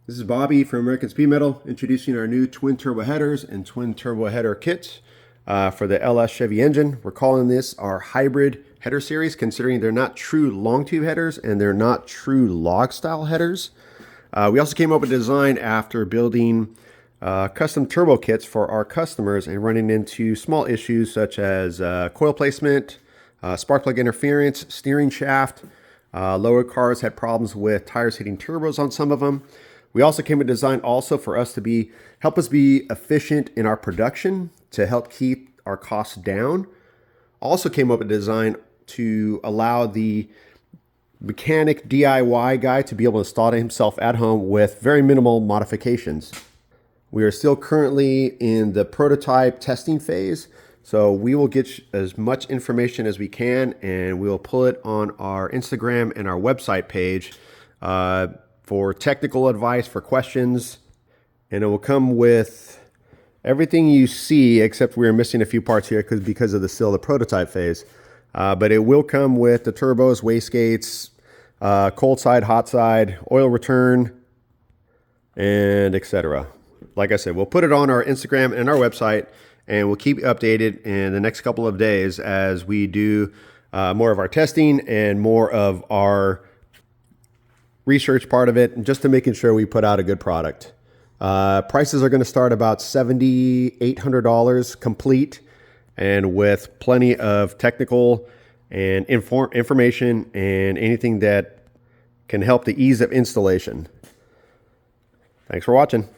This is Bobby from AmericanSpeedMetal introducing our new twin turbo headers and twin turbo header kits for the LS Chevy engine. We're calling this our hybrid header series, considering they're not true long tube headers and they're not true log style headers. We also came up with a design after building custom turbo kits for our customers and running into small issues such as coil placement, spark plug interference, steering shaft. Lower cars had problems with tires hitting turbos on some of them. We also came with a design also for us to help us be efficient in our production to help keep our costs down. Also came up with a design to allow the mechanic DIY guy to be able to install it himself at home with very minimal modifications. We are still currently in the prototype testing phase, so we will get as much information as we can and we'll pull it on our Instagram and our website page for technical advice, for questions, and it will come with everything you see, except we are missing a few parts here because of the prototype phase. But it will come with the turbos, wastegates, cold side, hot side, oil return, and etc. Like I said, we'll put it on our Instagram and our website, and we'll keep you updated in the next couple of days as we do more of our testing and more of our research part of it, just to making sure we put out a good product. Prices are going to start about $7,800 complete, and with plenty of technical and information and anything that can help the ease of installation. Thanks for watching.